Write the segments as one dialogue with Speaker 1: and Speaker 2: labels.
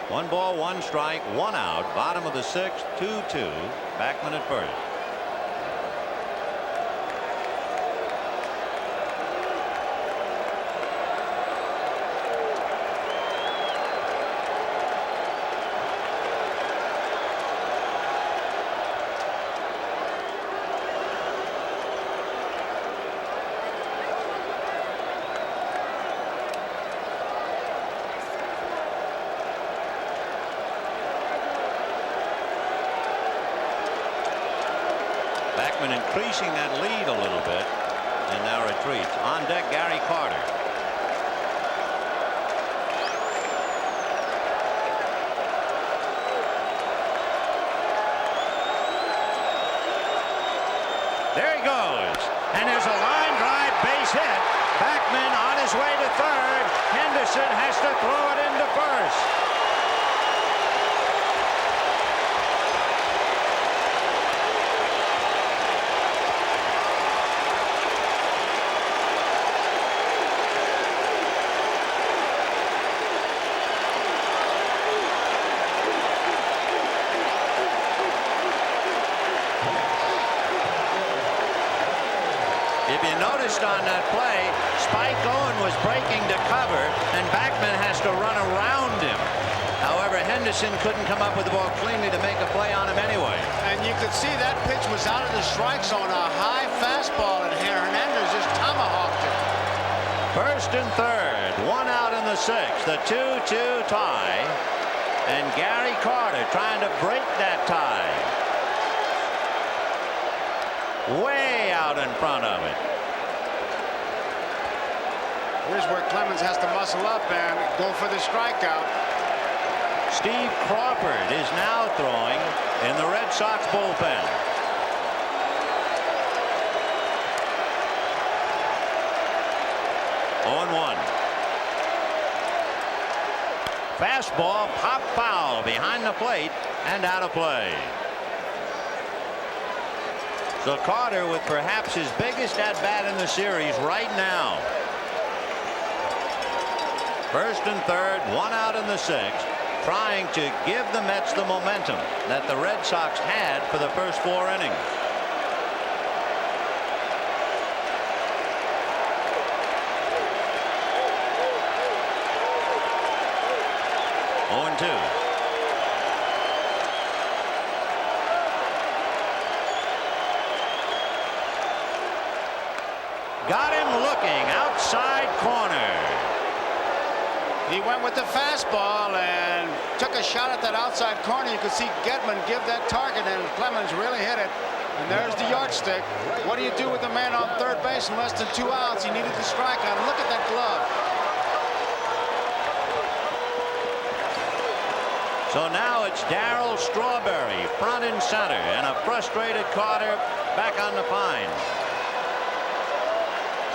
Speaker 1: One ball, one strike, one out. Bottom of the sixth, 2-2. Backman at first. Backman increasing that lead a little bit and now retreats. On deck, Gary Carter. There he goes. And there's a line drive base hit. Backman on his way to third. Henderson has to throw it into first. If you noticed on that play, Spike Owen was breaking to cover, and Backman has to run around him. However, Henderson couldn't come up with the ball cleanly to make a play on him anyway.
Speaker 2: And you could see that pitch was out of the strike zone, a high fastball, and Hernandez just tomahawked it.
Speaker 1: First and third, one out in the sixth, the 2-2 tie, and Gary Carter trying to break that tie. Way out in front of it.
Speaker 2: Here's where Clemens has to muscle up and go for the strikeout.
Speaker 1: Steve Crawford is now throwing in the Red Sox bullpen. On 1. Fastball pop foul behind the plate and out of play. So Carter with perhaps his biggest at bat in the series right now. First and third, one out in the sixth, trying to give the Mets the momentum that the Red Sox had for the first 4 innings. Oh, 2. Got him looking outside corner.
Speaker 2: He went with the fastball and took a shot at that outside corner. You could see Gedman give that target, and Clemens really hit it. And there's the yardstick. What do you do with the man on third base in less than 2 outs? He needed the strikeout. Look at that glove.
Speaker 1: So now it's Darryl Strawberry front and center, and a frustrated Carter back on the pine.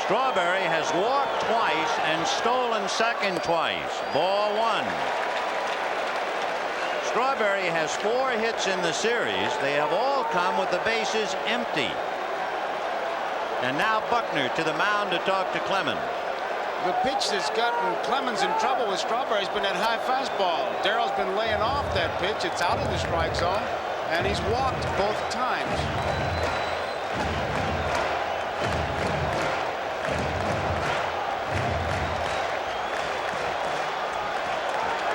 Speaker 1: Strawberry has walked twice and stolen second twice. Ball 1. Strawberry has 4 hits in the series. They have all come with the bases empty. And now Buckner to the mound to talk to Clemens.
Speaker 2: The pitch that's gotten Clemens in trouble with Strawberry's been that high fastball. Darrell's been laying off that pitch. It's out of the strike zone, and he's walked both times.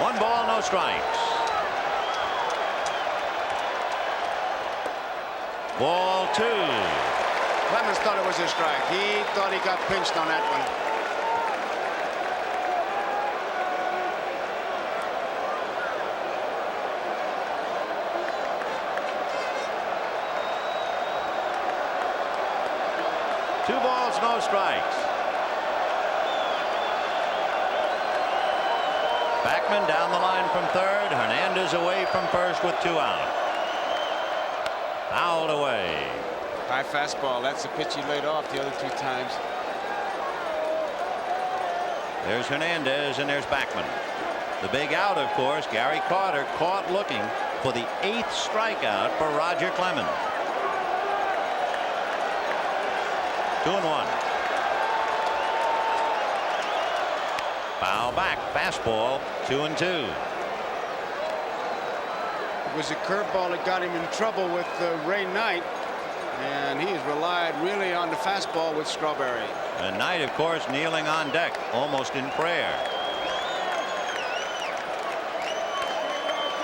Speaker 1: One ball, no strikes. Ball 2.
Speaker 2: Clemens thought it was a strike. He thought he got pinched on that one.
Speaker 1: Two balls, no strikes. Backman down the line from third. Hernandez away from first with 2 out. Fouled away.
Speaker 2: High fastball. That's the pitch he laid off the other 2 times.
Speaker 1: There's Hernandez and there's Backman. The big out, of course, Gary Carter caught looking for the 8th strikeout for Roger Clemens. 2-1. Foul back, fastball, 2-2.
Speaker 2: It was a curveball that got him in trouble with Ray Knight, and he has relied really on the fastball with Strawberry.
Speaker 1: And Knight, of course, kneeling on deck, almost in prayer.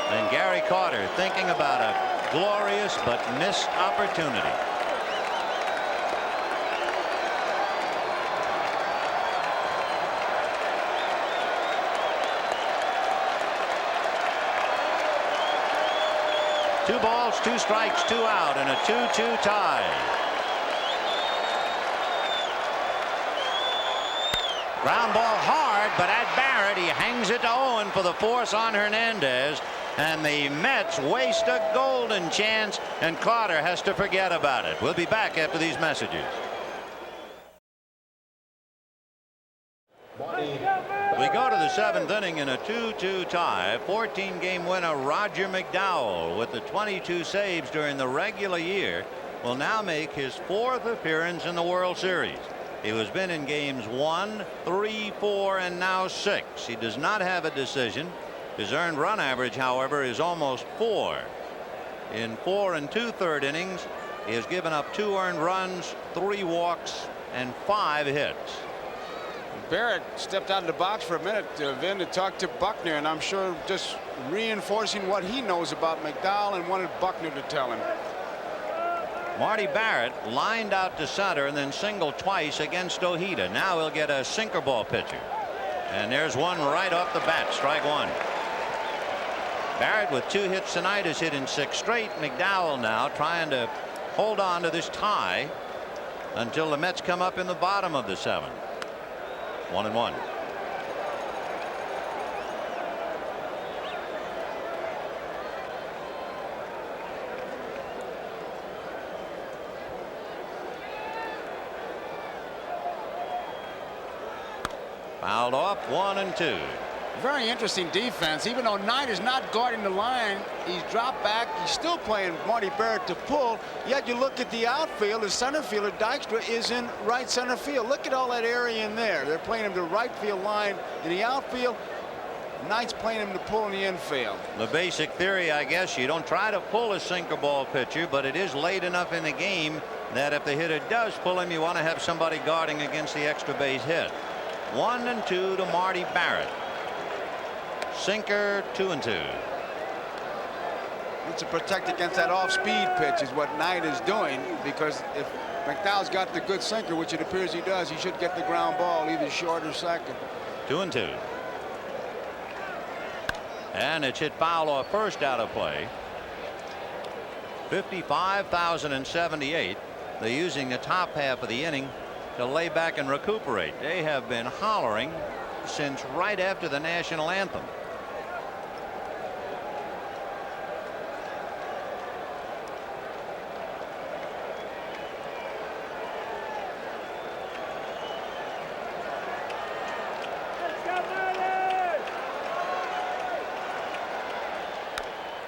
Speaker 1: And Gary Carter thinking about a glorious but missed opportunity. Two balls, 2 strikes, 2 out, and a 2-2 tie. Ground ball hard, but at Barrett, he hangs it to Owen for the force on Hernandez. And the Mets waste a golden chance, and Carter has to forget about it. We'll be back after these messages. We go to the 7th inning in a 2-2 tie. 14-game winner Roger McDowell, with the 22 saves during the regular year, will now make his 4th appearance in the World Series. He has been in games 1, 3, 4, and now 6. He does not have a decision. His earned run average, however, is almost 4. In 4 2/3 innings, he has given up 2 earned runs, 3 walks, and 5 hits.
Speaker 2: Barrett stepped out of the box for a minute, Vin, to talk to Buckner, and I'm sure just reinforcing what he knows about McDowell and wanted Buckner to tell him.
Speaker 1: Marty Barrett lined out to center and then singled twice against Ojeda. Now he'll get a sinker ball pitcher. And there's one right off the bat, strike 1. Barrett with 2 hits tonight has hit in 6 straight. McDowell now trying to hold on to this tie until the Mets come up in the bottom of the 7th. 1-1. Fouled off, 1-2.
Speaker 2: Very interesting defense. Even though Knight is not guarding the line, he's dropped back. He's still playing Marty Barrett to pull. Yet you look at the outfield, the center fielder Dykstra is in right center field. Look at all that area in there. They're playing him to right field line. In the outfield, Knight's playing him to pull in the infield.
Speaker 1: The basic theory, I guess, you don't try to pull a sinker ball pitcher, but it is late enough in the game that if the hitter does pull him, you want to have somebody guarding against the extra base hit. 1-2 to Marty Barrett. Sinker, 2-2.
Speaker 2: It's to protect against that off-speed pitch is what Knight is doing, because if McDowell's got the good sinker, which it appears he does, he should get the ground ball either short or second.
Speaker 1: 2-2. And it's hit foul off first, out of play. 55,078. They're using the top half of the inning to lay back and recuperate. They have been hollering since right after the national anthem.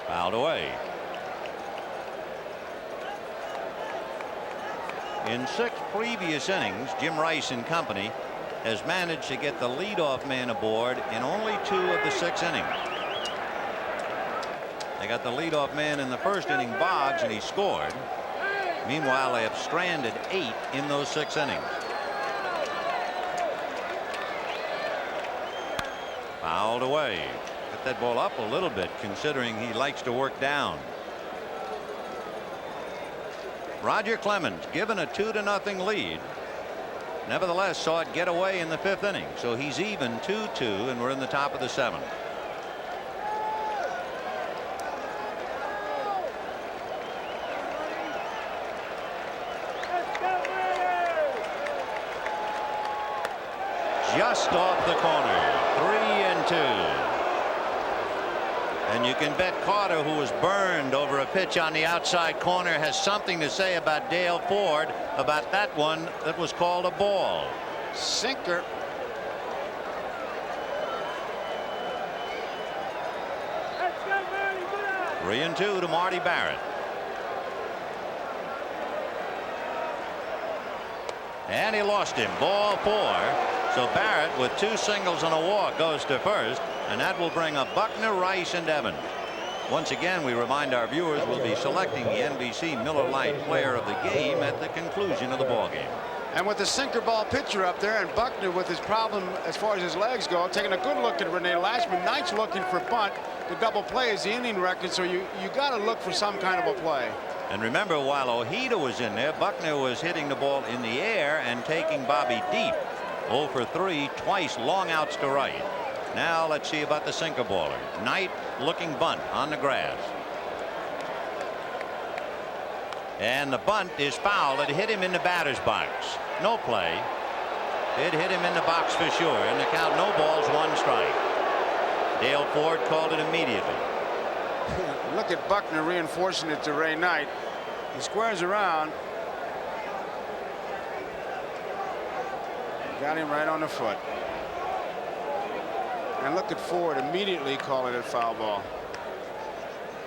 Speaker 1: Fouled away. In 6 previous innings, Jim Rice and company has managed to get the leadoff man aboard in only 2 of the 6 innings. They got the leadoff man in the first inning, Boggs, and he scored. Meanwhile, they have stranded 8 in those 6 innings. Fouled away. Get that ball up a little bit, considering he likes to work down. Roger Clemens, given a 2-0 lead, nevertheless saw it get away in the 5th inning. So he's even 2-2, and we're in the top of the 7th. Just off the corner, 3-2. And you can bet Carter, who was burned over a pitch on the outside corner, has something to say about Dale Ford about that one that was called a ball.
Speaker 2: Sinker.
Speaker 1: Three and 2 to Marty Barrett. And he lost him. Ball 4. So Barrett, with 2 singles and a walk, goes to first, and that will bring up Buckner, Rice, and Evans. Once again, we remind our viewers we'll be selecting the NBC Miller Lite Player of the Game at the conclusion of the ball game.
Speaker 2: And with the sinker ball pitcher up there, and Buckner with his problem as far as his legs go, taking a good look at Rene Lachemann. Knight's looking for bunt. The double play is the inning record, so you got to look for some kind of a play.
Speaker 1: And remember, while Ojeda was in there, Buckner was hitting the ball in the air and taking Bobby deep. 0 for 3, twice long outs to right. Now let's see about the sinker baller. Knight looking bunt on the grass. And the bunt is foul. It hit him in the batter's box. No play. It hit him in the box for sure. And the count, no balls, 1 strike. Dale Ford called it immediately.
Speaker 2: Look at Buckner reinforcing it to Ray Knight. He squares around. Got him right on the foot. And look at Ford immediately calling it foul ball.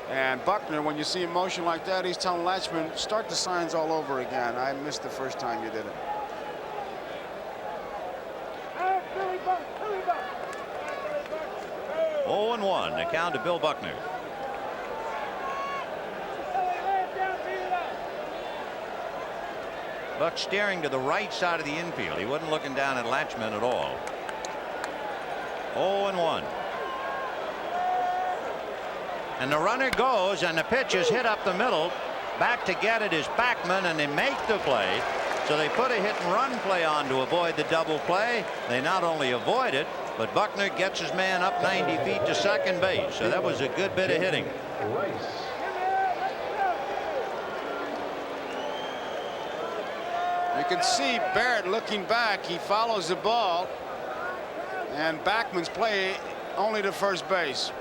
Speaker 2: And Buckner, when you see a motion like that, he's telling Lachemann, start the signs all over again. I missed the first time you did it.
Speaker 1: 0-1, the count to Bill Buckner. Buck staring to the right side of the infield. He wasn't looking down at Lachemann at all. 0-1. And the runner goes, and the pitch is hit up the middle. Back to get it is Backman, and they make the play. So they put a hit and run play on to avoid the double play. They not only avoid it, but Buckner gets his man up 90 feet to second base. So that was a good bit of hitting.
Speaker 2: You can see Barrett looking back. He follows the ball, and Backman's play only to first base.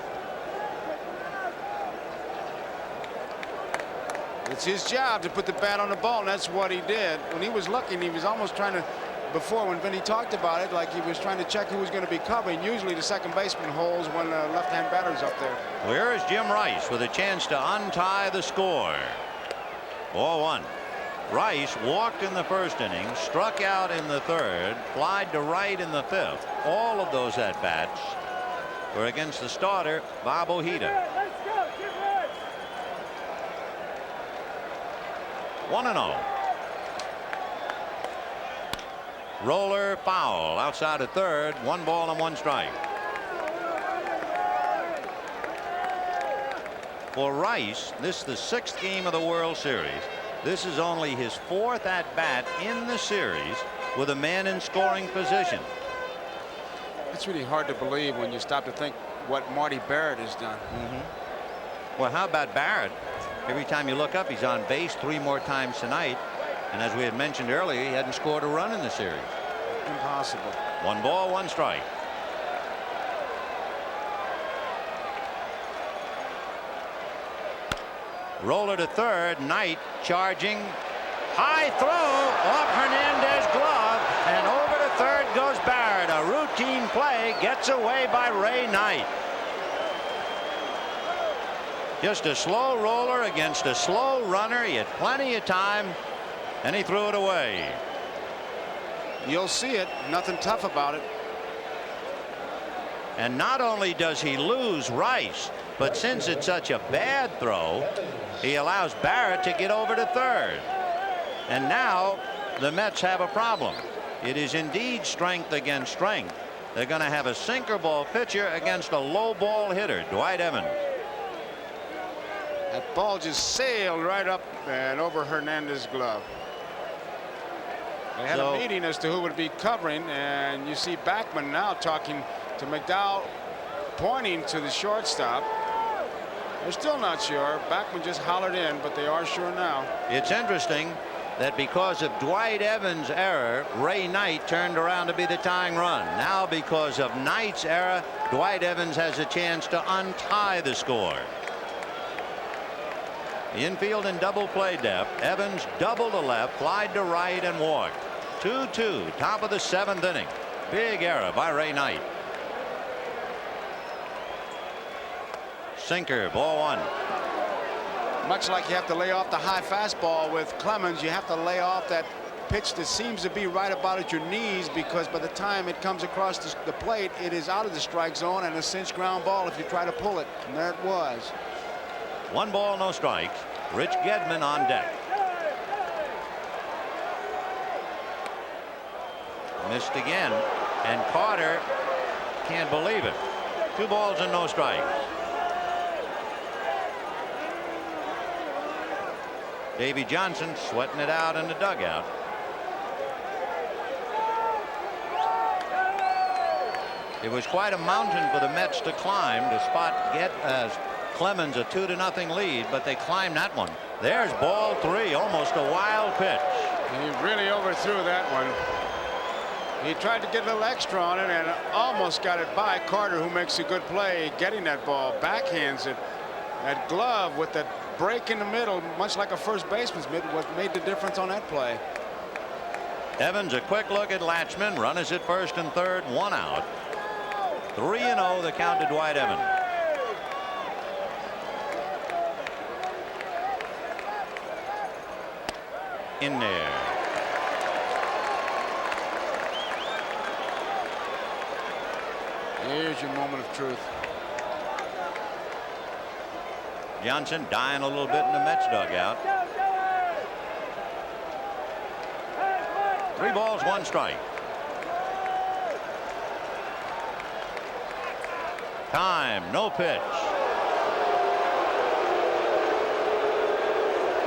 Speaker 2: It's his job to put the bat on the ball, and that's what he did. When he was looking, he was almost trying to, before when Vinny talked about it, like he was trying to check who was going to be covering. Usually the second baseman holds when the left-hand batter's up there.
Speaker 1: Well, here is Jim Rice with a chance to untie the score. 0-1. Rice walked in the first inning, struck out in the third, flied to right in the fifth. All of those at-bats were against the starter, Bob Ojeda. 1-0. Roller foul outside of third. 1 ball and 1 strike. For Rice, this is the 6th game of the World Series. This is only his 4th at bat in the series with a man in scoring position.
Speaker 2: It's really hard to believe when you stop to think what Marty Barrett has done.
Speaker 1: Well, how about Barrett? Every time you look up, he's on base 3 more times tonight. And as we had mentioned earlier, he hadn't scored a run in the series.
Speaker 2: Impossible.
Speaker 1: 1 ball, 1 strike. Roller to third. Knight charging. High throw off Hernandez's glove, and over to third goes Barrett. A routine play gets away by Ray Knight. Just a slow roller against a slow runner. He had plenty of time, and he threw it away.
Speaker 2: You'll see it. Nothing tough about it.
Speaker 1: And not only does he lose Rice, but since it's such a bad throw, he allows Barrett to get over to third. And now the Mets have a problem. It is indeed strength against strength. They're going to have a sinker ball pitcher against a low ball hitter, Dwight Evans.
Speaker 2: That ball just sailed right up and over Hernandez's glove. They had a meeting as to who would be covering, and you see Backman now talking to McDowell, pointing to the shortstop. They're still not sure. Backman just hollered in, but they are sure now.
Speaker 1: It's interesting that because of Dwight Evans' error, Ray Knight turned around to be the tying run. Now because of Knight's error, Dwight Evans has a chance to untie the score. The infield in double play depth. Evans doubled to left, flied to right, and walked. 2-2, top of the 7th inning. Big error by Ray Knight. Sinker, ball 1.
Speaker 2: Much like you have to lay off the high fastball with Clemens, you have to lay off that pitch that seems to be right about at your knees, because by the time it comes across the plate, it is out of the strike zone and a cinch ground ball if you try to pull it. And there it was.
Speaker 1: 1 ball, no strikes. Rich Gedman on deck. Missed again, and Carter can't believe it. 2 balls and no strikes. Davy Johnson sweating it out in the dugout. It was quite a mountain for the Mets to climb to get Clemens a 2-0 lead, but they climbed that one. There's ball 3, almost a wild pitch.
Speaker 2: He really overthrew that one. He tried to get a little extra on it and almost got it by Carter, who makes a good play getting that ball. Backhands it. That glove with that break in the middle, much like a first baseman's mitt, what made the difference on that play.
Speaker 1: Evans, a quick look at Latchman. Runners at first and third, 1 out. 3-0 the count to Dwight Evans. In there.
Speaker 2: Here's your moment of truth.
Speaker 1: Johnson dying a little bit in the Mets dugout. 3 balls, 1 strike. Time, no pitch.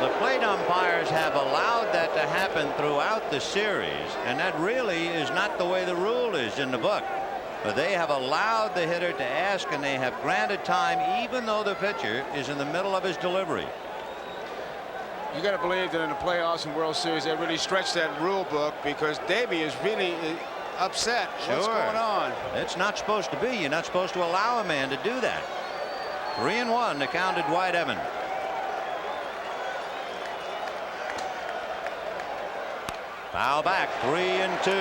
Speaker 1: The plate umpires have allowed that to happen throughout the series, and that really is not the way the rule is in the book. But they have allowed the hitter to ask, and they have granted time even though the pitcher is in the middle of his delivery.
Speaker 2: You got to believe that in the playoffs and World Series they really stretched that rule book, because Davey is really upset.
Speaker 1: Sure.
Speaker 2: What's going on?
Speaker 1: It's not supposed to be. You're not supposed to allow a man to do that. 3-1 to count to Dwight Evans. Foul back, 3-2.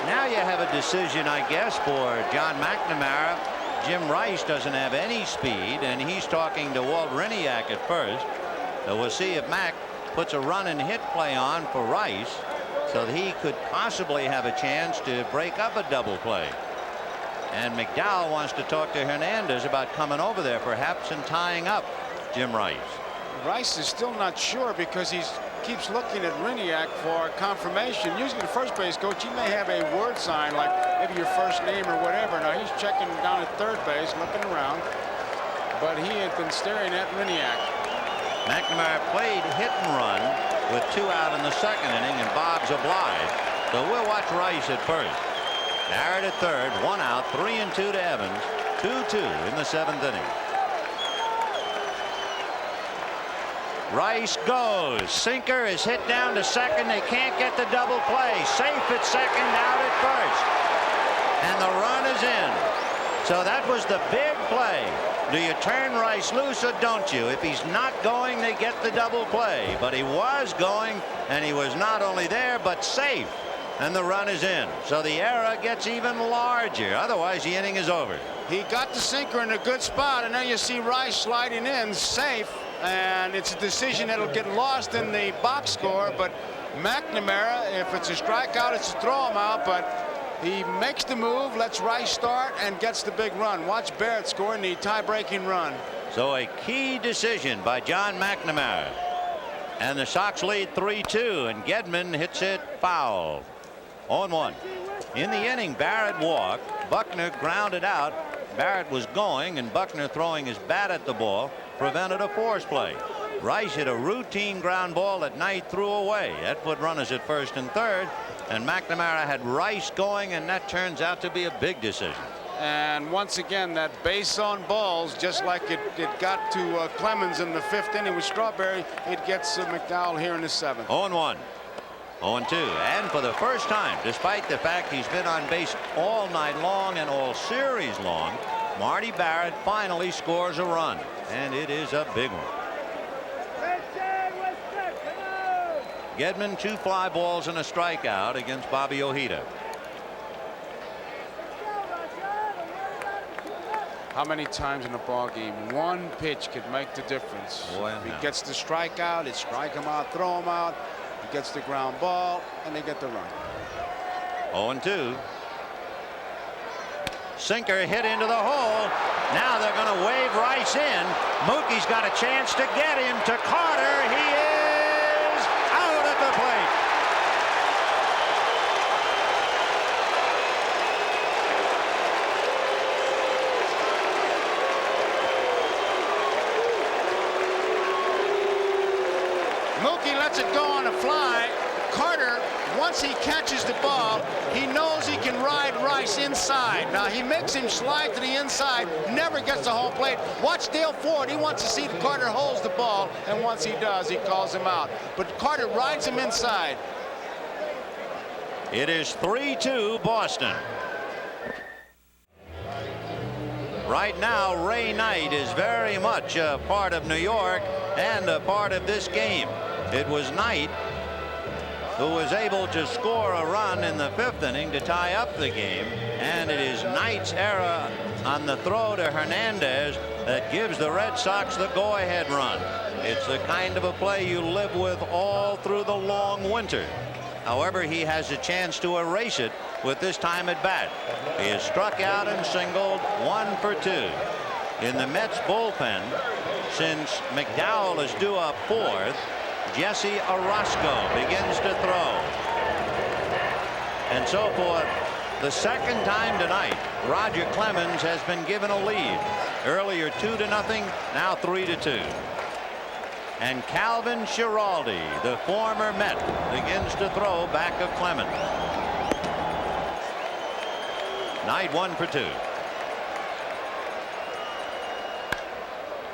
Speaker 1: Now you have a decision, I guess, for John McNamara. Jim Rice doesn't have any speed, and he's talking to Walt Reniak at first. So we'll see if Mac puts a run and hit play on for Rice so that he could possibly have a chance to break up a double play. And McDowell wants to talk to Hernandez about coming over there perhaps and tying up Jim Rice.
Speaker 2: Rice is still not sure because he keeps looking at Reniak for confirmation. Usually the first base coach, he may have a word sign like maybe your first name or whatever. Now he's checking down at third base, looking around, but he had been staring at Reniak.
Speaker 1: McNamara played hit and run with 2 out in the second inning, and Bob's obliged. So we'll watch Rice at first. Barrett at third, 1 out, 3-2 to Evans, 2-2 in the 7th inning. Rice goes. Sinker is hit down to second. They can't get the double play. Safe at second, out at first. And the run is in. So that was the big play. Do you turn Rice loose or don't you? If he's not going, they get the double play. But he was going, and he was not only there, but safe. And the run is in. So the error gets even larger. Otherwise, the inning is over.
Speaker 2: He got the sinker in a good spot, and then you see Rice sliding in safe. And it's a decision that'll get lost in the box score. But McNamara, if it's a strikeout, it's a throw him out. But he makes the move, lets Rice start, and gets the big run. Watch Barrett scoring the tie-breaking run.
Speaker 1: So a key decision by John McNamara. And the Sox lead 3-2, and Gedman hits it foul. 0-1. In the inning, Barrett walked. Buckner grounded out. Barrett was going, and Buckner, throwing his bat at the ball, prevented a force play. Rice hit a routine ground ball that Knight threw away. That put runners at first and third, and McNamara had Rice going, and that turns out to be a big decision.
Speaker 2: And once again, that base on balls, just like it got to Clemens in the 5th inning with Strawberry, it gets McDowell here in the 7th.
Speaker 1: 0-1. 0-2. And for the first time, despite the fact he's been on base all night long and all series long, Marty Barrett finally scores a run, and it is a big one. Gedman, 2 fly balls and a strikeout against Bobby Ojeda.
Speaker 2: How many times in a ball game one pitch could make the difference?
Speaker 1: Boy,
Speaker 2: if he gets the strikeout, it's strike him out, throw him out. He gets the ground ball, and they get the run.
Speaker 1: 0-2. Sinker hit into the hole. Now they're going to wave Rice in. Mookie's got a chance to get him to Carter. He is out at the plate.
Speaker 2: Mookie lets it go on a fly. Carter, once he catches the ball, he knows he can ride Rice inside. Now he makes him slide to the inside, never gets the home plate. Watch Dale Ford. He wants to see that Carter holds the ball, and once he does, he calls him out. But Carter rides him inside.
Speaker 1: It is 3-2 Boston. Right now, Ray Knight is very much a part of New York and a part of this game. It was Knight who was able to score a run in the 5th inning to tie up the game, and it is Knight's error on the throw to Hernandez that gives the Red Sox the go-ahead run. It's the kind of a play you live with all through the long winter. However, he has a chance to erase it with this time at bat. He is struck out and singled, 1 for 2. In the Mets bullpen, since McDowell is due up 4th, Jesse Orosco begins to throw. And so for the second time tonight, Roger Clemens has been given a lead. Earlier 2-0, now 3-2. And Calvin Schiraldi, the former Met, begins to throw back of Clemens. Knight 1 for 2.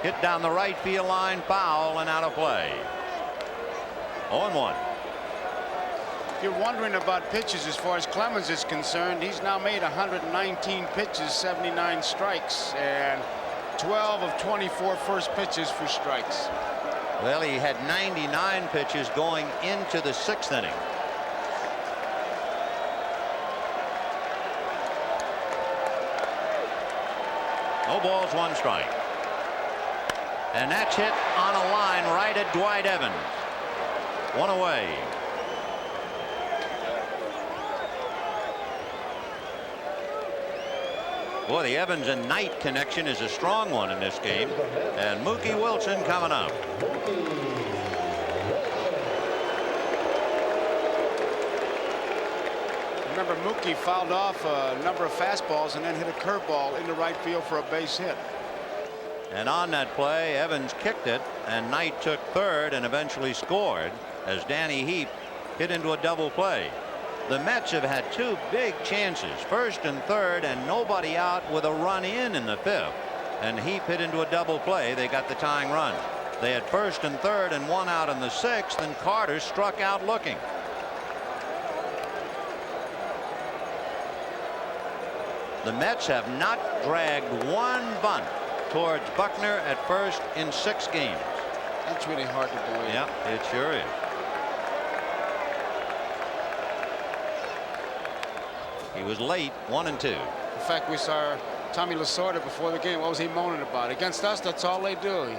Speaker 1: Hit down the right field line, foul, and out of play. 0-1.
Speaker 2: If you're wondering about pitches as far as Clemens is concerned, he's now made 119 pitches, 79 strikes, and 12 of 24 first pitches for strikes.
Speaker 1: Well, he had 99 pitches going into the 6th inning. No balls, 1 strike. And that's hit on a line right at Dwight Evans. 1 away. Boy, the Evans and Knight connection is a strong one in this game. And Mookie Wilson coming up.
Speaker 2: Remember, Mookie fouled off a number of fastballs and then hit a curveball into right field for a base hit.
Speaker 1: And on that play, Evans kicked it, and Knight took 3rd and eventually scored as Danny Heap hit into a double play. The Mets have had 2 big chances, 1st and 3rd, and nobody out with a run in the 5th. And Heap hit into a double play. They got the tying run. They had 1st and 3rd and 1 out in the 6th, and Carter struck out looking. The Mets have not dragged 1 bunt towards Buckner at first in 6 games.
Speaker 2: That's really hard to believe.
Speaker 1: Yeah, it sure is. He was late, 1 and 2.
Speaker 2: In fact, we saw Tommy Lasorda before the game. What was he moaning about? Against us, that's all they do.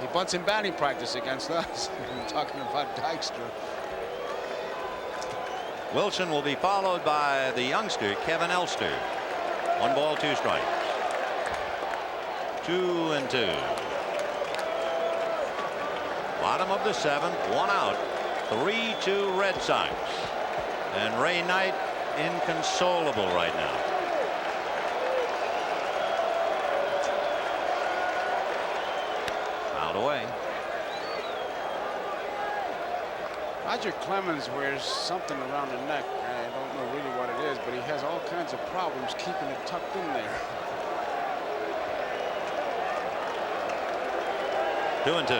Speaker 2: He bunts in batting practice against us. I'm talking about Dykstra.
Speaker 1: Wilson will be followed by the youngster Kevin Elster. 1 ball, 2 strikes. 2 and 2. Bottom of the 7th, 1 out. 3-2 Red Sox. And Ray Knight inconsolable right now. Fouled away.
Speaker 2: Roger Clemens wears something around the neck. I don't know really what it is, but he has all kinds of problems keeping it tucked in there.
Speaker 1: 2 and 2.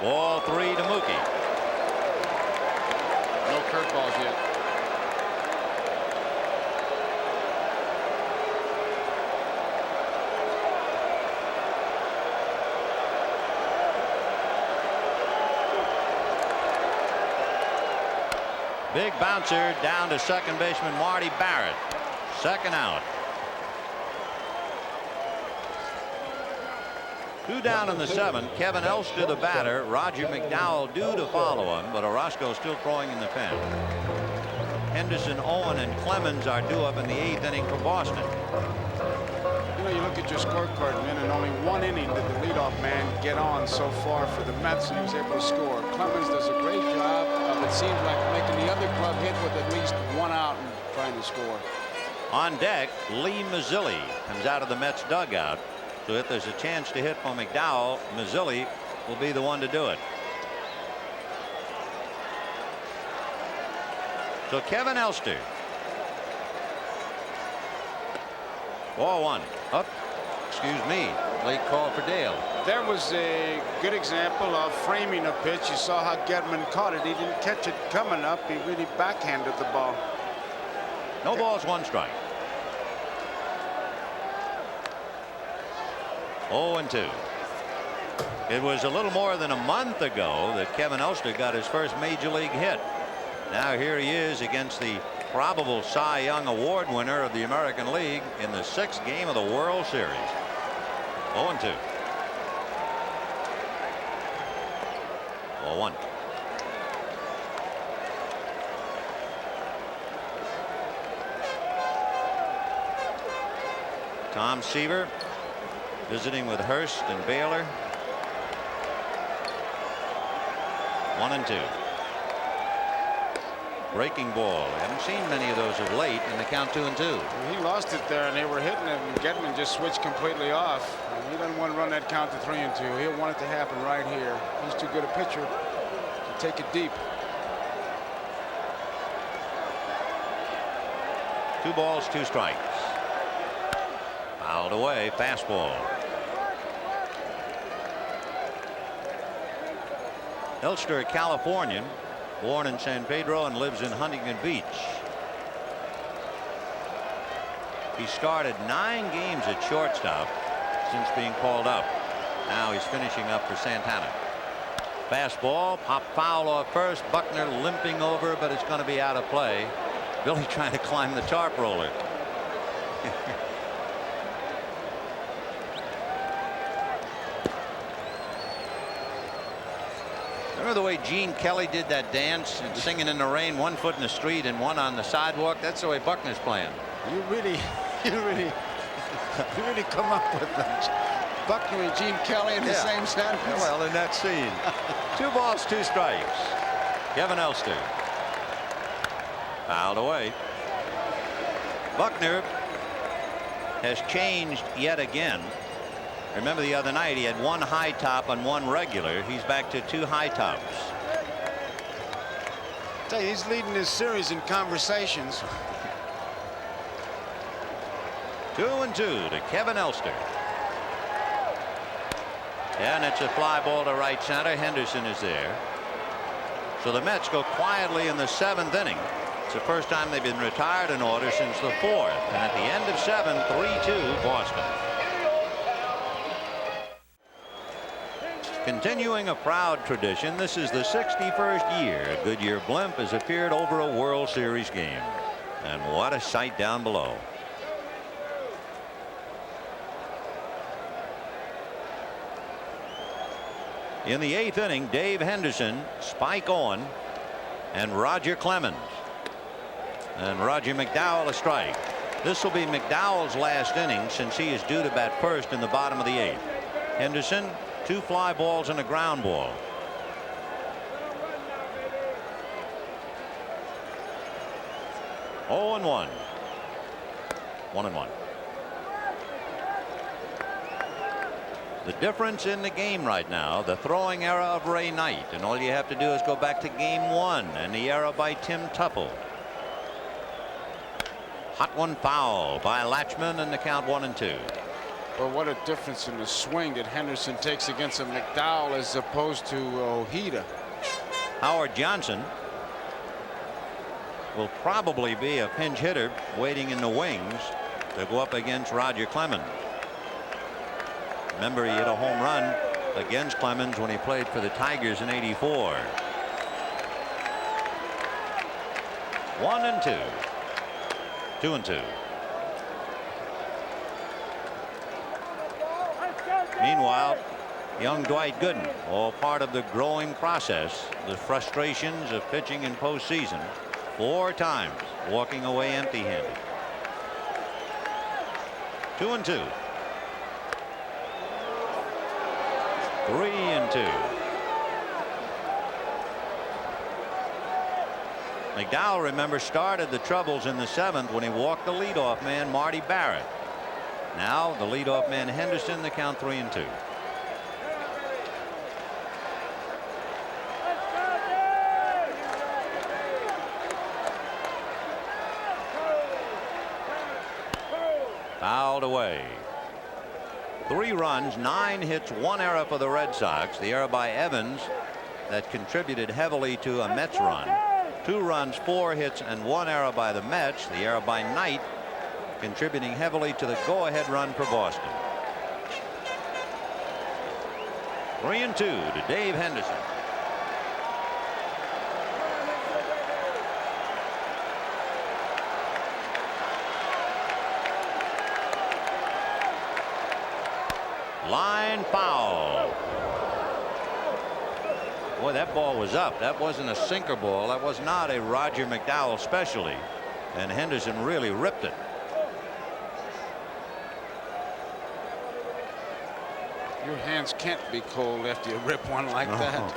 Speaker 1: Ball 3 to Mookie.
Speaker 2: No curveballs yet.
Speaker 1: Big bouncer down to second baseman Marty Barrett. 2nd out. 2 down in the 7th. Kevin Elster the batter. Roger McDowell due to follow him, but Orosco still throwing in the pen. Henderson, Owen, and Clemens are due up in the 8th inning for Boston.
Speaker 2: know, you look at your scorecard, man, and only one inning did the leadoff man get on so far for the Mets, and he was able to score. Clemens does a great job of, it seems like, making the other club hit with at least one out and trying to score.
Speaker 1: On deck, Lee Mazzilli comes out of the Mets dugout. So if there's a chance to hit for McDowell, Mazzilli will be the one to do it. So Kevin Elster. 4-1. Up. Excuse me. Late call for Dale.
Speaker 2: There was a good example of framing a pitch. You saw how Gedman caught it. He didn't catch it coming up. He really backhanded the ball.
Speaker 1: No balls, 1 strike. 0-2. It was a little more than a month ago that Kevin Elster got his first major league hit. Now here he is against the probable Cy Young Award winner of the American League in the 6th game of the World Series. 0-2. 0-1. Tom Seaver visiting with Hurst and Baylor. 1-2. Breaking ball. I haven't seen many of those of late in the count 2-2.
Speaker 2: He lost it there, and they were hitting him. Gedman just switched completely off. He doesn't want to run that count to 3-2. He'll want it to happen right here. He's too good a pitcher to take it deep.
Speaker 1: 2 balls, 2 strikes. Fouled away. Fastball. Elster, a Californian, born in San Pedro and lives in Huntington Beach. He started 9 games at shortstop since being called up. Now he's finishing up for Santana. Fastball, pop foul off first. Buckner limping over, but it's going to be out of play. Billy trying to climb the tarp roller. Remember the way Gene Kelly did that dance and singing in the rain, 1 foot in the street and 1 on the sidewalk? That's the way Buckner's playing.
Speaker 2: You really come up with that. Buckner and Gene Kelly in the same sentence.
Speaker 1: Yeah, well, in that scene. 2 balls, 2 strikes. Kevin Elster. Fouled away. Buckner has changed yet again. Remember the other night he had 1 high top and 1 regular. He's back to 2 high tops.
Speaker 2: Tell you, he's leading this series in conversations.
Speaker 1: 2-2 to Kevin Elster. And it's a fly ball to right center. Henderson is there. So the Mets go quietly in the 7th inning. It's the first time they've been retired in order since the 4th. And at the end of 7, 3-2 Boston. Continuing a proud tradition, this is the 61st year Goodyear Blimp has appeared over a World Series game. And what a sight down below. In the 8th inning, Dave Henderson, Spike Owen, and Roger Clemens. And Roger McDowell a strike. This will be McDowell's last inning since he is due to bat first in the bottom of the 8th. Henderson, 2 fly balls and a ground ball. Oh and 1. 1-1. The difference in the game right now, the throwing era of Ray Knight, and all you have to do is go back to game 1 and the era by Tim Tupple. Hot one foul by Latchman, and the count 1-2.
Speaker 2: Well, what a difference in the swing that Henderson takes against a McDowell as opposed to Ojeda.
Speaker 1: Howard Johnson will probably be a pinch hitter waiting in the wings to go up against Roger Clemens. Remember, he hit a home run against Clemens when he played for the Tigers in '84. 1-2. 2-2. Meanwhile, young Dwight Gooden, all part of the growing process, the frustrations of pitching in postseason, 4 times walking away empty-handed. 2-2. 3-2. McDowell, remember, started the troubles in the 7th when he walked the leadoff man Marty Barrett. Now the leadoff man Henderson. The count 3-2. Fouled away. 3 runs, 9 hits, 1 error for the Red Sox. The error by Evans that contributed heavily to a Mets run. 2 runs, 4 hits, and 1 error by the Mets. The error by Knight contributing heavily to the go-ahead run for Boston. 3-2 to Dave Henderson. Line foul. Boy, that ball was up. That wasn't a sinker ball. That was not a Roger McDowell specialty. And Henderson really ripped it.
Speaker 2: Your hands can't be cold after you rip one like that.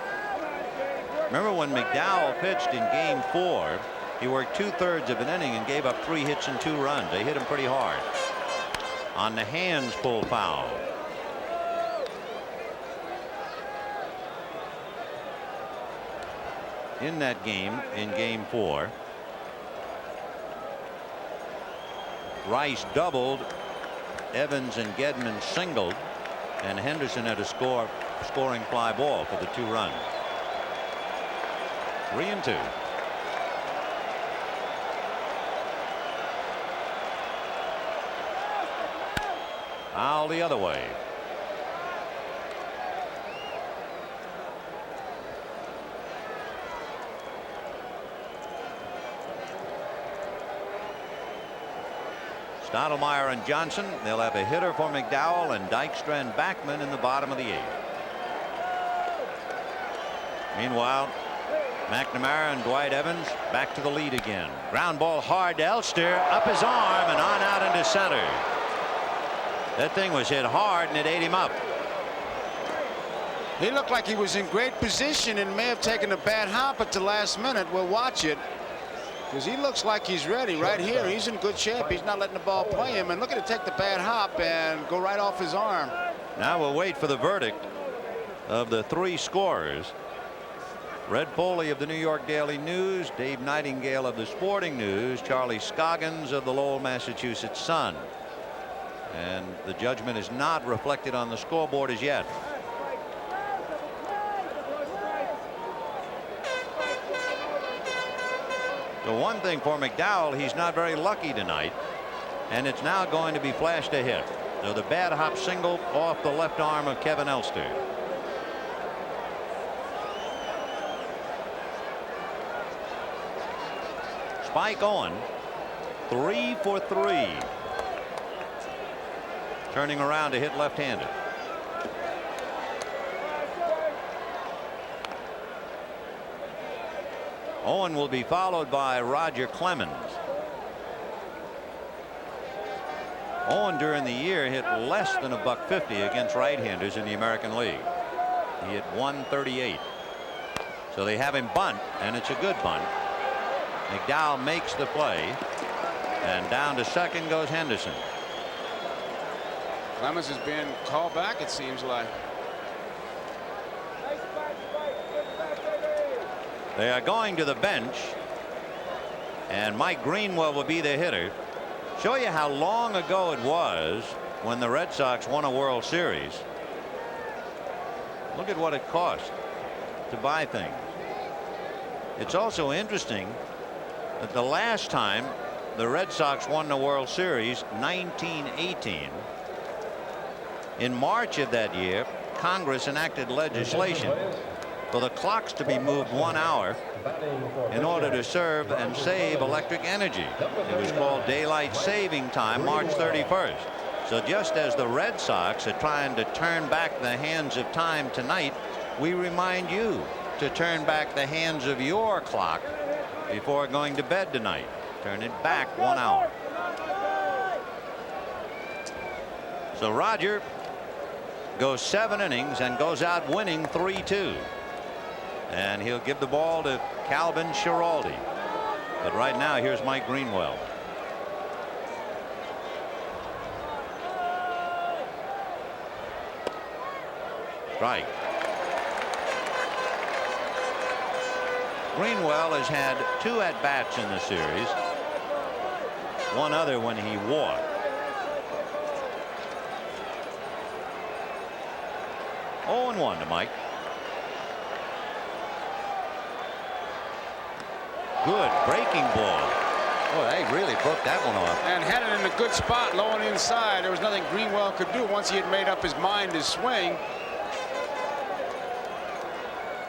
Speaker 1: Remember when McDowell pitched in game 4, he worked 2/3 of an inning and gave up 3 hits and 2 runs. They hit him pretty hard. On the hands pull foul. In that game, in game 4, Rice doubled, Evans and Gedman singled, and Henderson had a scoring fly ball for the 2 runs. 3-2. Foul the other way. Stottlemyre and Johnson. They'll have a hitter for McDowell and Dykstra and Backman in the bottom of the 8th. Meanwhile, McNamara and Dwight Evans back to the lead again. Ground ball hard to Elster, up his arm and on out into center. That thing was hit hard and it ate him up.
Speaker 2: He looked like he was in great position and may have taken a bad hop at the last minute. We'll watch it, because he looks like he's ready right here. He's in good shape. He's not letting the ball play him, and look at it take the bad hop and go right off his arm.
Speaker 1: Now we'll wait for the verdict of the 3 scorers. Red Foley of the New York Daily News, Dave Nightingale of the Sporting News, Charlie Scoggins of the Lowell, Massachusetts Sun. And the judgment is not reflected on the scoreboard as yet. The one thing for McDowell, he's not very lucky tonight, and it's now going to be flashed a hit. So the bad hop single off the left arm of Kevin Elster. Spike Owen, 3 for 3. Turning around to hit left-handed. Owen will be followed by Roger Clemens. Owen during the year hit less than $150 against right-handers in the American League. He hit 138. So they have him bunt, and it's a good bunt. McDowell makes the play, and down to second goes Henderson.
Speaker 2: Clemens is being called back, it seems like.
Speaker 1: They are going to the bench, and Mike Greenwell will be the hitter. Show you how long ago it was when the Red Sox won a World Series. Look at what it cost to buy things. It's also interesting that the last time the Red Sox won the World Series, 1918, in March of that year, Congress enacted legislation for the clocks to be moved 1 hour in order to serve and save electric energy. It was called daylight saving time, March 31st. So just as the Red Sox are trying to turn back the hands of time tonight, we remind you to turn back the hands of your clock before going to bed tonight. Turn it back 1 hour. So Roger goes 7 innings and goes out winning 3-2. And he'll give the ball to Calvin Schiraldi. But right now, here's Mike Greenwell. Strike. Greenwell has had 2 at-bats in the series. One other when he walked. 0-1 to Mike. Good breaking ball. Boy, they really broke that one off.
Speaker 2: And had it in a good spot, low and inside. There was nothing Greenwell could do once he had made up his mind to swing.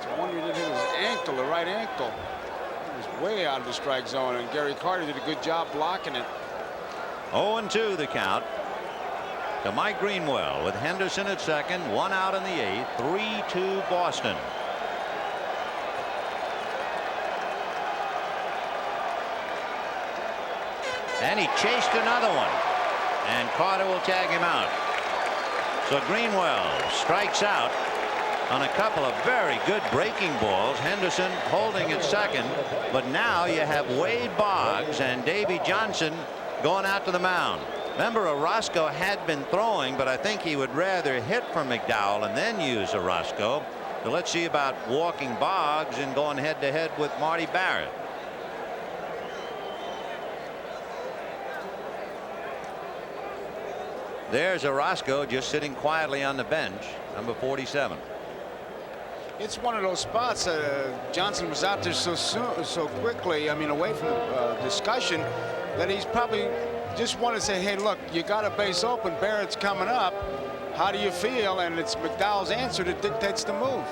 Speaker 2: I wonder if he hit his ankle, the right ankle. It was way out of the strike zone, and Gary Carter did a good job blocking it.
Speaker 1: 0-2 the count to Mike Greenwell with Henderson at second, 1 out in the 8th, 3-2 Boston. And he chased another one, and Carter will tag him out. So Greenwell strikes out on a couple of very good breaking balls. Henderson holding at second, but now you have Wade Boggs and Davy Johnson going out to the mound. Remember, Orozco had been throwing, but I think he would rather hit for McDowell and then use Orozco. So let's see about walking Boggs and going head-to-head with Marty Barrett. There's Orozco just sitting quietly on the bench, number 47.
Speaker 2: It's one of those spots. Johnson was out there so quickly. I mean, away from the discussion, that he's probably just wanted to say, hey, look, you got a base open. Barrett's coming up. How do you feel? And it's McDowell's answer that dictates the move.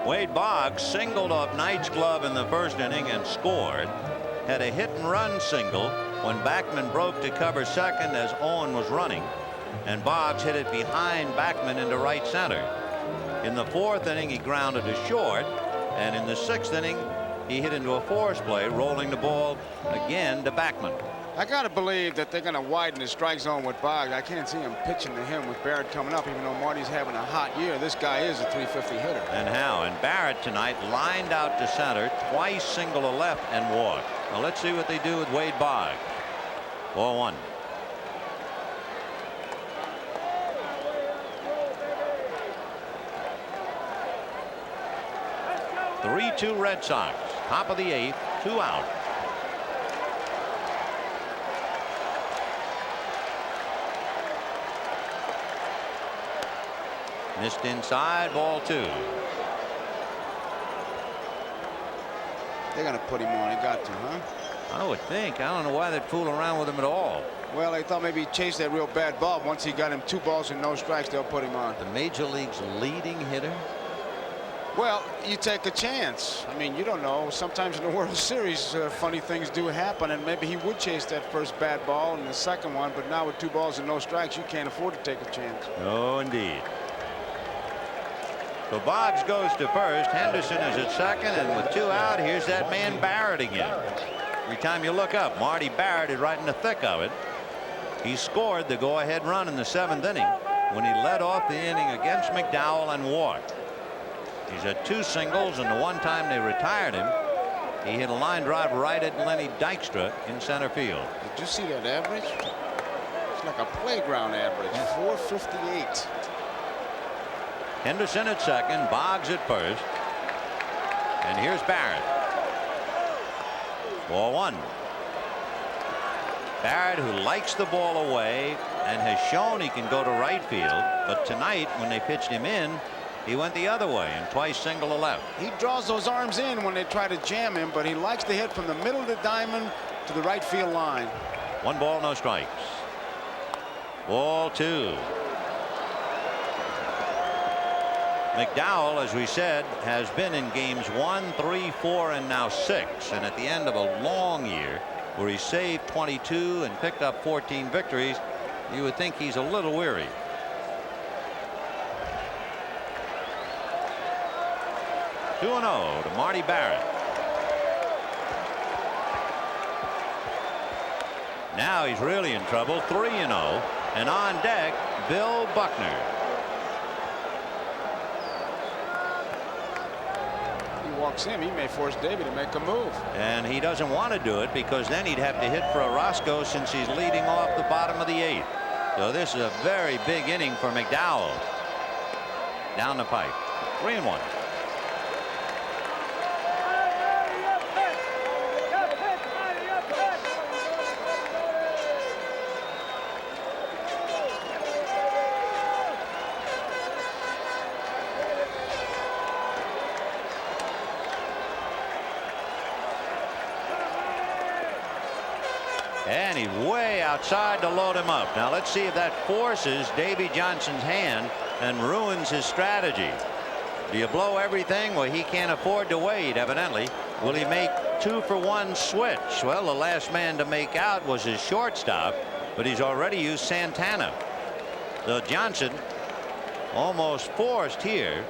Speaker 1: Wade Boggs singled off Knight's glove in the first inning and scored. Had a hit-and-run single when Backman broke to cover second as Owen was running, and Boggs hit it behind Backman into right center. In the 4th inning, he grounded to short, and in the 6th inning, he hit into a force play, rolling the ball again to Backman.
Speaker 2: I got to believe that they're going to widen the strike zone with Boggs. I can't see him pitching to him with Barrett coming up, even though Marty's having a hot year. This guy is a 350 hitter.
Speaker 1: And how? And Barrett tonight lined out to center, twice single to left and walked. Now let's see what they do with Wade Boggs. 4-1. (3-2) Red Sox. Top of the 8th, 2 out. Missed inside, ball 2.
Speaker 2: They're going to put him on. He got to, huh?
Speaker 1: I would think. I don't know why they'd fool around with him at all.
Speaker 2: Well, they thought maybe he chased that real bad ball. Once he got him 2 balls and no strikes, they'll put him on.
Speaker 1: The Major League's leading hitter?
Speaker 2: Well, you take a chance. I mean, you don't know. Sometimes in the World Series, funny things do happen, and maybe he would chase that first bad ball and the second one, but now with 2 balls and no strikes, you can't afford to take a chance.
Speaker 1: No, indeed. So Boggs goes to first. Henderson is at second, and with 2 out, here's that man Barrett again. Every time you look up, Marty Barrett is right in the thick of it. He scored the go-ahead run in the 7th inning when he led off the inning against McDowell and walked. He's had 2 singles, and the one time they retired him, he hit a line drive right at Lenny Dykstra in center field.
Speaker 2: Did you see that average? It's like a playground average. 458.
Speaker 1: Henderson at second, Boggs at first, and here's Barrett. 4-1. Barrett, who likes the ball away and has shown he can go to right field, but tonight when they pitched him in, he went the other way and twice single to left.
Speaker 2: He draws those arms in when they try to jam him, but he likes to hit from the middle of the diamond to the right field line. 1
Speaker 1: ball, no strikes. Ball 2. McDowell, as we said, has been in games 1, 3, 4, and now 6. And at the end of a long year where he saved 22 and picked up 14 victories, you would think he's a little weary. Two 2-0 to Marty Barrett. Now he's really in trouble. 3-0. And on deck, Bill Buckner.
Speaker 2: He walks in, he may force Davey to make a move.
Speaker 1: And he doesn't want to do it because then he'd have to hit for Orozco since he's leading off the bottom of the 8th. So this is a very big inning for McDowell. Down the pipe. 3-1. And he's way outside to load him up. Now let's see if that forces Davy Johnson's hand and ruins his strategy. Do you blow everything? Well, he can't afford to wait, evidently. Will he make 2-for-1 switch? Well, the last man to make out was his shortstop, but he's already used Santana. So Johnson almost forced here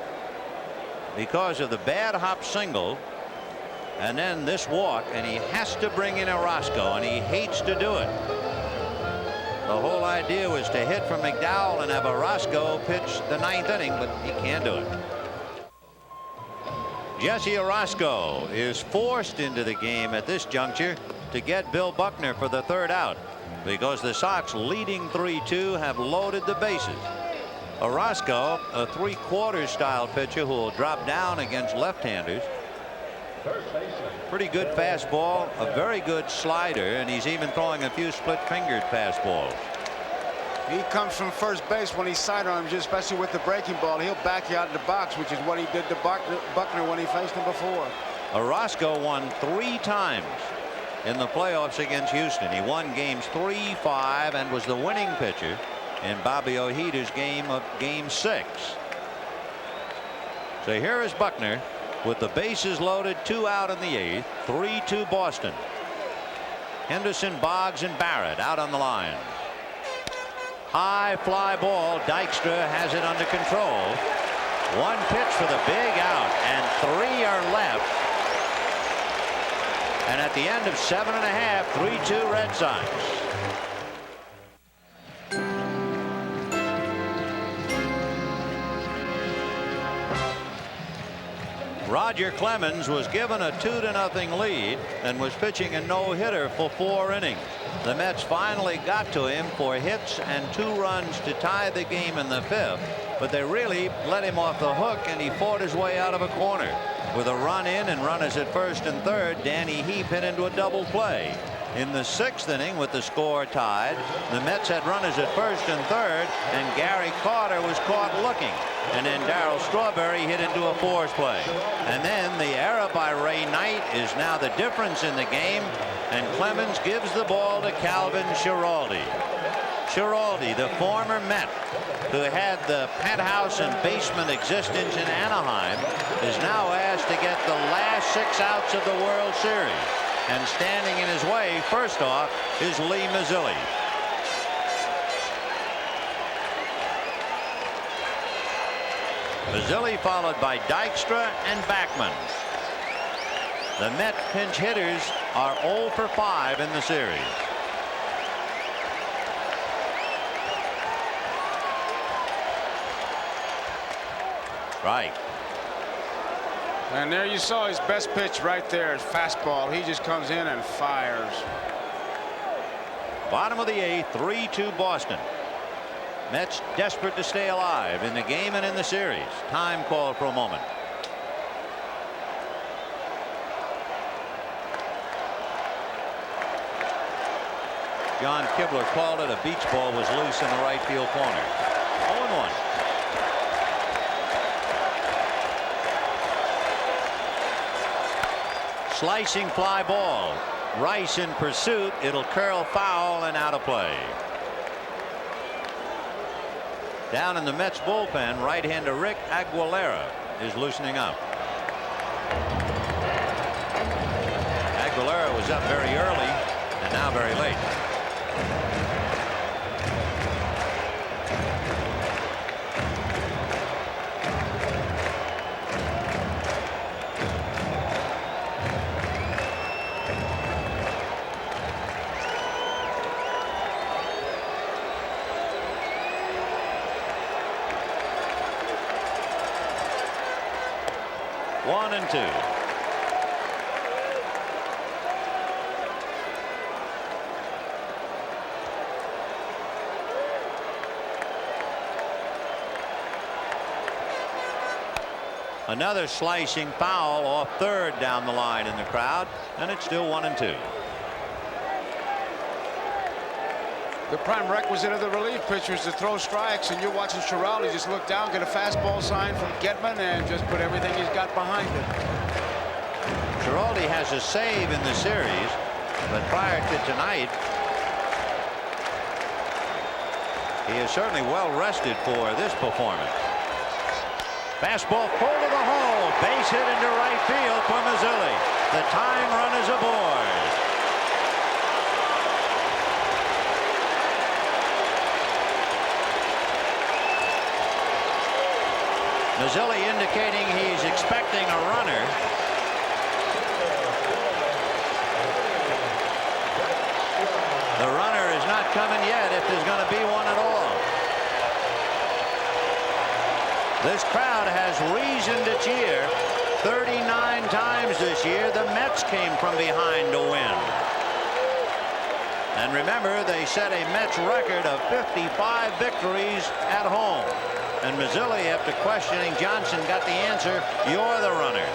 Speaker 1: because of the bad hop single and then this walk, and he has to bring in Orozco, and he hates to do it. The whole idea was to hit from McDowell and have Orozco pitch the 9th inning, but he can't do it. Jesse Orozco is forced into the game at this juncture to get Bill Buckner for the 3rd out because the Sox, leading 3-2, have loaded the bases. Orozco, a 3/4 style pitcher who will drop down against left-handers. Pretty good fastball, a very good slider, and he's even throwing a few split-fingered fastballs.
Speaker 2: He comes from first base when he's sidearms, especially with the breaking ball. He'll back you out of the box, which is what he did to Buckner when he faced him before.
Speaker 1: Orozco won 3 times in the playoffs against Houston. He won games 3, 5, and was the winning pitcher in Bobby Ojeda's game 6. So here is Buckner with the bases loaded, 2 out in the 8th, 3-2 Boston. Henderson, Boggs, and Barrett out on the line. High fly ball. Dykstra has it under control. 1 pitch for the big out, and 3 are left. And at the end of 7.5, 3-2 Red Sox. Roger Clemens was given a 2-0 lead and was pitching a no-hitter for 4 innings. The Mets finally got to him for hits and 2 runs to tie the game in the 5th, but they really let him off the hook, and he fought his way out of a corner. With a run in and runners at first and third, Danny Heap hit into a double play. In the 6th inning, with the score tied, the Mets had runners at first and third, and Gary Carter was caught looking. And then Darryl Strawberry hit into a force play. And then the error by Ray Knight is now the difference in the game, and Clemens gives the ball to Calvin Schiraldi. Schiraldi, the former Met who had the penthouse and basement existence in Anaheim, is now asked to get the last 6 outs of the World Series. And standing in his way, first off, is Lee Mazzilli. Mazzilli followed by Dykstra and Backman. The Met pinch hitters are 0 for 5 in the series. Right.
Speaker 2: And there you saw his best pitch right there, his fastball. He just comes in and fires.
Speaker 1: Bottom of the 8th, 3-2 Boston. Mets desperate to stay alive in the game and in the series. Time called for a moment. John Kibler called it. A beach ball was loose in the right field corner. 0-1. Slicing fly ball. Rice in pursuit. It'll curl foul and out of play. Down in the Mets bullpen, right-hander Rick Aguilera is loosening up. Aguilera was up very early and now very late. 1-2. Another slicing foul off third down the line in the crowd, and it's still 1-2.
Speaker 2: The prime requisite of the relief pitcher is to throw strikes, and you're watching Schiraldi just look down, get a fastball sign from Gedman, and just put everything he's got behind it.
Speaker 1: Schiraldi has a save in the series, but prior to tonight, he is certainly well rested for this performance. Fastball full to the hole, base hit into right field for Mazzilli. The tying run is aboard. Mazzilli indicating he's expecting a runner. The runner is not coming yet, if there's going to be one at all. This crowd has reason to cheer. 39 times this year the Mets came from behind to win. And remember, they set a Mets record of 55 victories at home. And Mazzilli, after questioning Johnson, got the answer, you're the runner.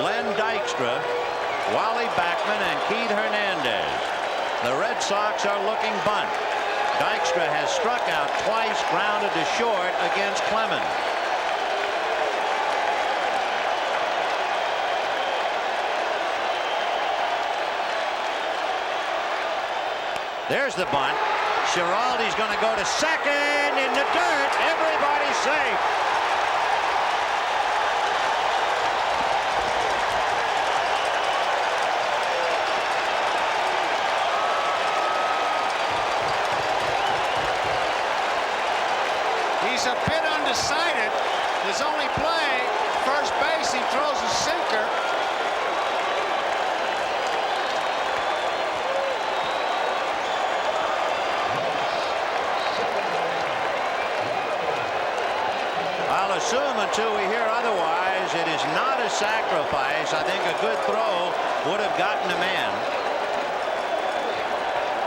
Speaker 1: Len Dykstra, Wally Backman, and Keith Hernandez. The Red Sox are looking bunt. Dykstra has struck out twice, grounded to short against Clemens. There's the bunt. Schiraldi's going to go to second in the dirt. Everybody's safe.
Speaker 2: He's a bit undecided. His only play, first base, he throws a sinker.
Speaker 1: I'll assume until we hear otherwise, it is not a sacrifice. I think a good throw would have gotten a man.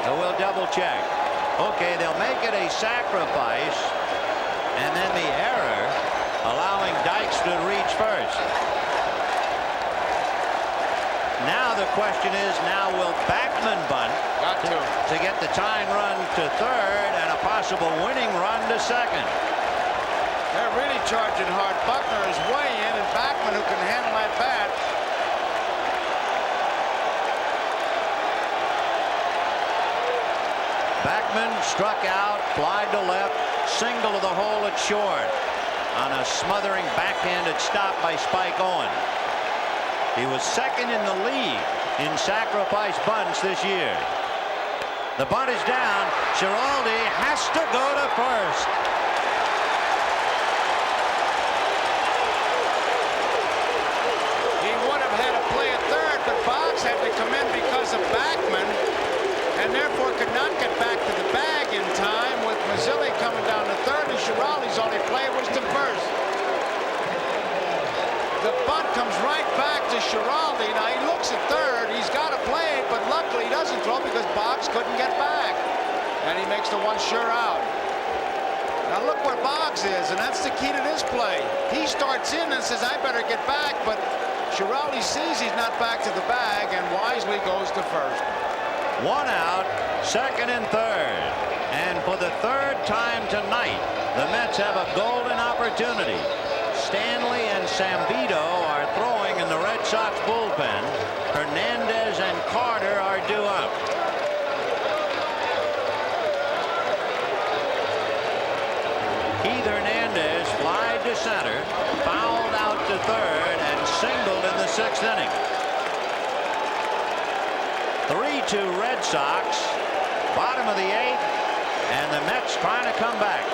Speaker 1: So we'll double check. Okay, they'll make it a sacrifice. And then the error allowing Dykstra to reach first. Now the question is, now will Backman bunt to get the tying run to third and a possible winning run to second?
Speaker 2: They're really charging hard. Buckner is way in, and Backman, who can handle that bat.
Speaker 1: Backman struck out, fly to left, single to the hole at short on a smothering backhanded stop by Spike Owen. He was second in the league in sacrifice bunts this year. The bunt is down. Schiraldi has to go to first.
Speaker 2: He would have had to play at third, but Boggs had to come in because of Backman, and therefore could not get back to the bag in time, with Mazzilli coming down to third, and Schiraldi's only play was to first. The bunt comes right back to Schiraldi. Now he looks at third. He's got to play, but luckily he doesn't throw because Boggs couldn't get back. And he makes the one sure out. Now look where Boggs is, and that's the key to this play. He starts in and says, I better get back, but Schiraldi sees he's not back to the bag and wisely goes to first.
Speaker 1: One out, second and third. And for the third time tonight, the Mets have a golden opportunity. Stanley and Sambito are throwing in the Red Sox bullpen. Hernandez and Carter are due up. Keith Hernandez flied to center, fouled out to third, and singled in the sixth inning. 3-2 Red Sox, bottom of the eighth, and the Mets trying to come back.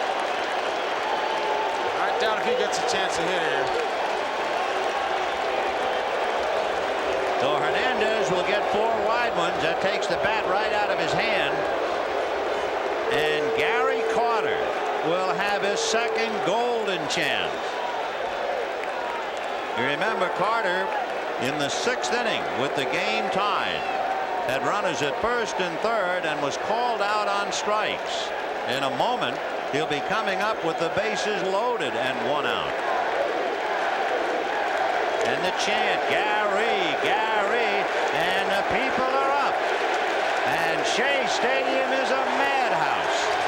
Speaker 2: I doubt if he gets a chance to hit here.
Speaker 1: So Hernandez will get 4 wide ones. That takes the bat right out of his hand. And Gary Carter will have his second golden chance. You remember Carter in the 6th inning with the game tied had runners at first and third and was called out on strikes. In a moment he'll be coming up with the bases loaded and 1 out. And the chant, Gary, Gary, and the people are up. And Shea Stadium is a madhouse.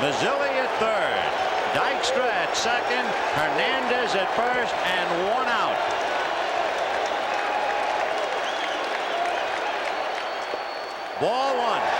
Speaker 1: Mazzilli at third, Dykstra at second, Hernandez at first, and 1 out. Ball 1.